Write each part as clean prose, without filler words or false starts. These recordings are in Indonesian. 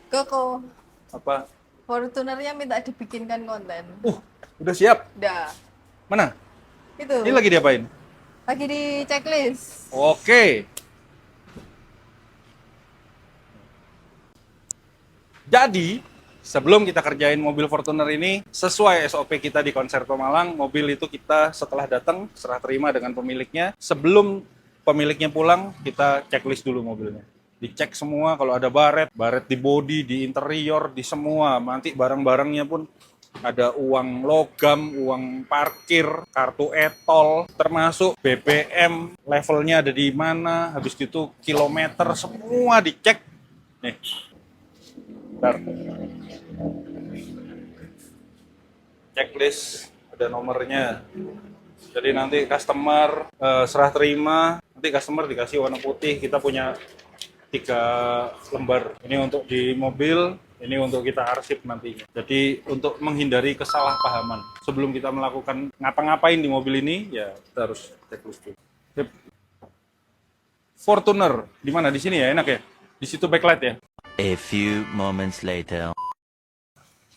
Koko, Apa? Fortunernya minta dibikinkan konten. Udah siap? Udah, Mana? Ini itu. lagi diapain? Lagi di checklist. Oke. Jadi, sebelum kita kerjain mobil Fortuner ini, sesuai SOP kita di Konserto Malang, mobil itu kita setelah datang, serah terima dengan pemiliknya. Sebelum pemiliknya pulang, kita checklist dulu mobilnya. Dicek semua, kalau ada baret, baret di bodi, di interior, di semua. Nanti barang-barangnya pun ada uang logam, uang parkir, kartu e-tol, termasuk BBM, levelnya ada di mana, habis itu kilometer, semua dicek. Nih, bentar. Checklist, ada nomornya. Jadi nanti customer serah terima, nanti customer dikasih warna putih. Kita punya 3 lembar. Ini untuk di mobil, ini untuk kita arsip nantinya. Jadi untuk menghindari kesalahpahaman, sebelum kita melakukan ngapa-ngapain di mobil ini, ya kita harus checklist dulu. Sip. Fortuner, di mana? Di sini ya, enak ya? Di situ backlight ya? A few moments later.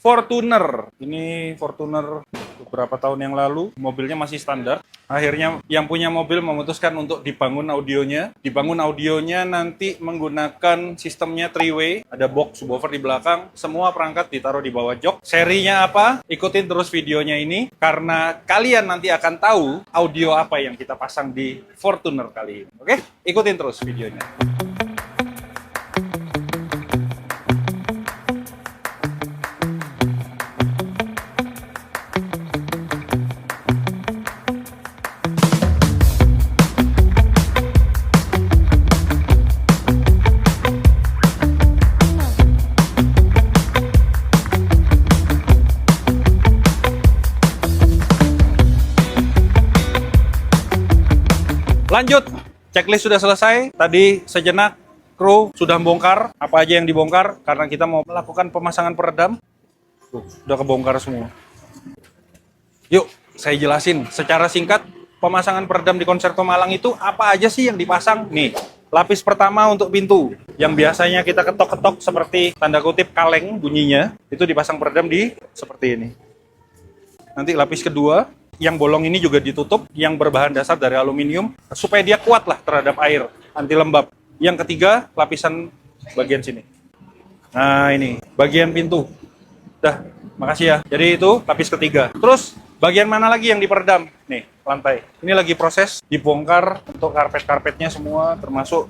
Fortuner, ini Fortuner beberapa tahun yang lalu, mobilnya masih standar. Akhirnya yang punya mobil memutuskan untuk dibangun audionya. Dibangun audionya nanti menggunakan sistemnya three-way, ada box subwoofer di belakang, semua perangkat ditaruh di bawah jok. Serinya apa? Ikutin terus videonya ini, karena kalian nanti akan tahu audio apa yang kita pasang di Fortuner kali ini. Oke? Ikutin terus videonya. Lanjut, checklist sudah selesai. Tadi sejenak kru sudah bongkar apa aja yang dibongkar karena kita mau melakukan pemasangan peredam. Udah kebongkar semua. Yuk, saya jelasin secara singkat pemasangan peredam di Konserto Malang itu apa aja sih yang dipasang. Nih, lapis pertama untuk pintu yang biasanya kita ketok-ketok seperti tanda kutip kaleng bunyinya, itu dipasang peredam di seperti ini. Nanti lapis kedua yang bolong ini juga ditutup, yang berbahan dasar dari aluminium, supaya dia kuat lah terhadap air, anti lembab. Yang ketiga, lapisan bagian sini. Nah ini, bagian pintu. Dah, makasih ya. Jadi itu lapis ketiga. Terus, bagian mana lagi yang diperedam? Nih, lantai. Ini lagi proses dibongkar untuk karpet-karpetnya semua, termasuk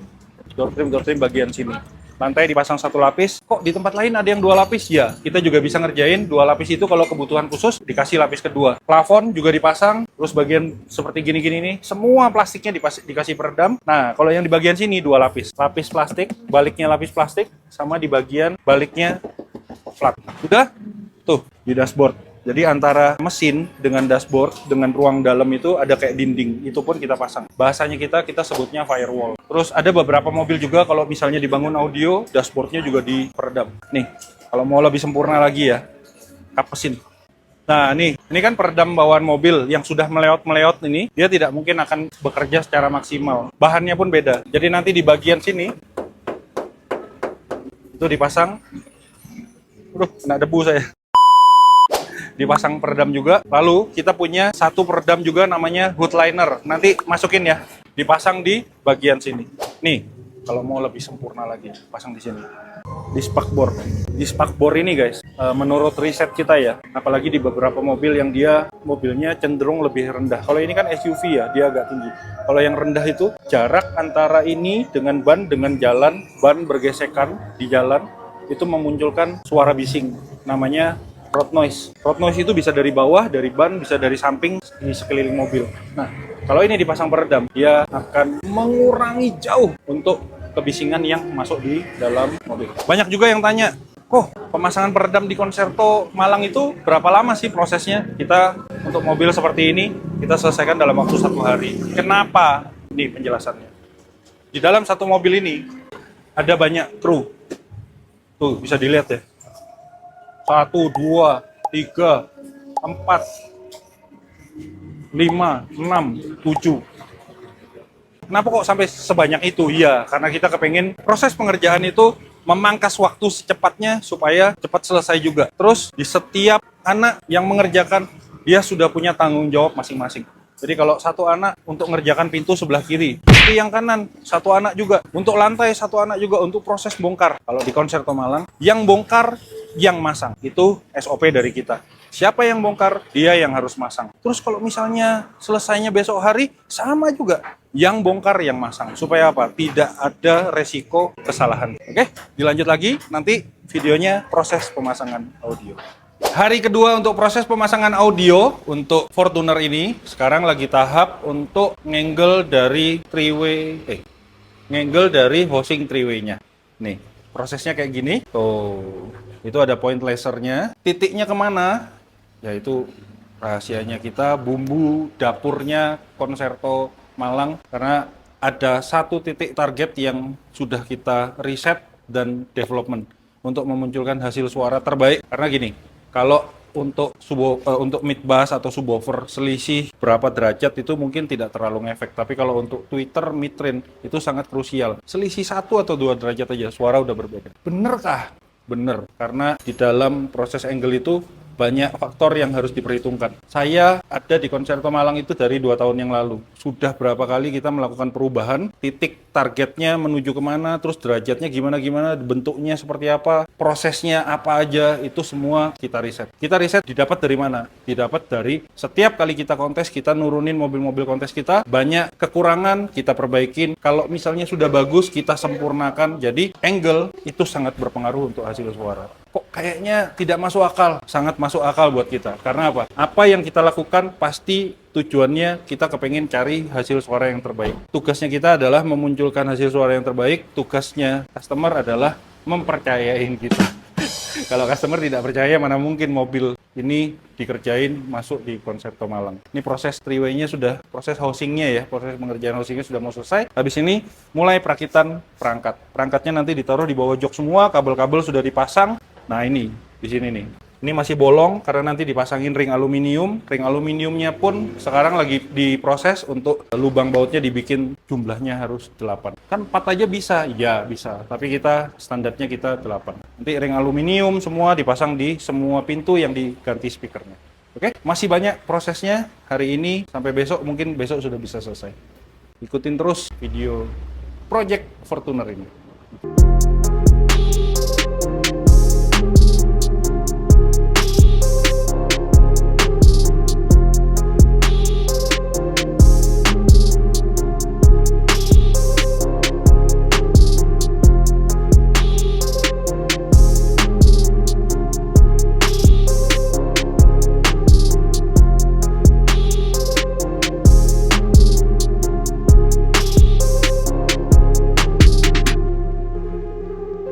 door trim bagian sini. Lantai dipasang 1 lapis. Kok di tempat lain ada yang 2 lapis? Ya, kita juga bisa ngerjain 2 lapis itu kalau kebutuhan khusus dikasih lapis kedua. Plafon juga dipasang, terus bagian seperti gini-gini nih, semua plastiknya dikasih peredam. Nah, kalau yang di bagian sini 2 lapis. Lapis plastik, baliknya lapis plastik, sama di bagian baliknya flat. Udah? Tuh, di dashboard. Jadi antara mesin dengan dashboard, dengan ruang dalam itu ada kayak dinding. Itu pun kita pasang. Bahasanya kita sebutnya firewall. Terus ada beberapa mobil juga kalau misalnya dibangun audio, dashboardnya juga diperedam. Nih, kalau mau lebih sempurna lagi ya, kap mesin. Nah, ini kan peredam bawaan mobil yang sudah meleot-meleot ini, dia tidak mungkin akan bekerja secara maksimal. Bahannya pun beda. Jadi nanti di bagian sini, itu dipasang, kena debu saya. Dipasang peredam juga. Lalu kita punya satu peredam juga namanya hood liner. Nanti masukin ya. Dipasang di bagian sini. Nih, kalau mau lebih sempurna lagi, pasang di sini. Di spakbor. Di spakbor ini guys, menurut riset kita ya, apalagi di beberapa mobil yang mobilnya cenderung lebih rendah. Kalau ini kan SUV ya, dia agak tinggi. Kalau yang rendah itu jarak antara ini dengan jalan, ban bergesekan di jalan, itu memunculkan suara bising. Namanya road noise. Road noise itu bisa dari bawah, dari ban, bisa dari samping, di sekeliling mobil. Nah, kalau ini dipasang peredam, dia akan mengurangi jauh untuk kebisingan yang masuk di dalam mobil. Banyak juga yang tanya, kok pemasangan peredam di Konserto Malang itu berapa lama sih prosesnya? Kita untuk mobil seperti ini, kita selesaikan dalam waktu 1 hari. Kenapa? Ini penjelasannya. Di dalam satu mobil ini, ada banyak kru. Tuh, bisa dilihat ya. 1, 2, 3, 4, 5, 6, 7. Kenapa kok sampai sebanyak itu? Iya, karena kita kepengen proses pengerjaan itu memangkas waktu secepatnya supaya cepat selesai juga. Terus di setiap anak yang mengerjakan, dia sudah punya tanggung jawab masing-masing. Jadi kalau satu anak untuk mengerjakan pintu sebelah kiri, pintu yang kanan satu anak juga, untuk lantai satu anak juga, untuk proses bongkar. Kalau di Concerto Malang, yang bongkar, yang masang. Itu SOP dari kita. Siapa yang bongkar, dia yang harus masang. Terus kalau misalnya selesainya besok hari, sama juga. Yang bongkar, yang masang. Supaya apa? Tidak ada resiko kesalahan. Oke, dilanjut lagi. Nanti videonya proses pemasangan audio. Hari kedua untuk proses pemasangan audio untuk Fortuner ini. Sekarang lagi tahap untuk ngangle dari ngangle dari housing three-way-nya. Nih, prosesnya kayak gini. Tuh, itu ada point lasernya. Titiknya kemana? Yaitu rahasianya kita, bumbu dapurnya Concerto Malang. Karena ada satu titik target yang sudah kita riset dan development untuk memunculkan hasil suara terbaik. Karena gini, kalau untuk mid bass atau subwoofer selisih berapa derajat itu mungkin tidak terlalu ngefek, tapi kalau untuk tweeter mid range itu sangat krusial. Selisih 1 atau 2 derajat aja suara udah berbeda. Bener kah? Bener, karena di dalam proses angle itu banyak faktor yang harus diperhitungkan. Saya ada di Concerto Malang itu dari 2 tahun yang lalu. Sudah berapa kali kita melakukan perubahan, titik targetnya menuju kemana, terus derajatnya gimana-gimana, bentuknya seperti apa, prosesnya apa aja, itu semua kita riset. Kita riset didapat dari mana? Didapat dari setiap kali kita kontes, kita nurunin mobil-mobil kontes kita, banyak kekurangan, kita perbaikin. Kalau misalnya sudah bagus, kita sempurnakan. Jadi angle itu sangat berpengaruh untuk hasil suara. Kok kayaknya tidak masuk akal? Sangat masuk akal buat kita. Karena apa? Apa yang kita lakukan pasti tujuannya kita kepengen cari hasil suara yang terbaik. Tugasnya kita adalah memunculkan hasil suara yang terbaik. Tugasnya customer adalah mempercayain kita. Kalau customer tidak percaya, mana mungkin mobil ini dikerjain masuk di Concerto Malang. Ini proses three-way-nya sudah, proses housingnya ya, proses pengerjaan housingnya sudah mau selesai. Habis ini mulai perakitan perangkat. Perangkatnya nanti ditaruh di bawah jok semua, kabel-kabel sudah dipasang. Nah ini, di sini nih. Ini masih bolong karena nanti dipasangin ring aluminium. Ring aluminiumnya pun sekarang lagi diproses untuk lubang bautnya dibikin jumlahnya harus 8. Kan 4 aja bisa? Ya bisa, tapi kita standarnya kita 8. Nanti ring aluminium semua dipasang di semua pintu yang diganti speakernya. Oke, masih banyak prosesnya hari ini sampai besok, mungkin besok sudah bisa selesai. Ikutin terus video Project Fortuner ini.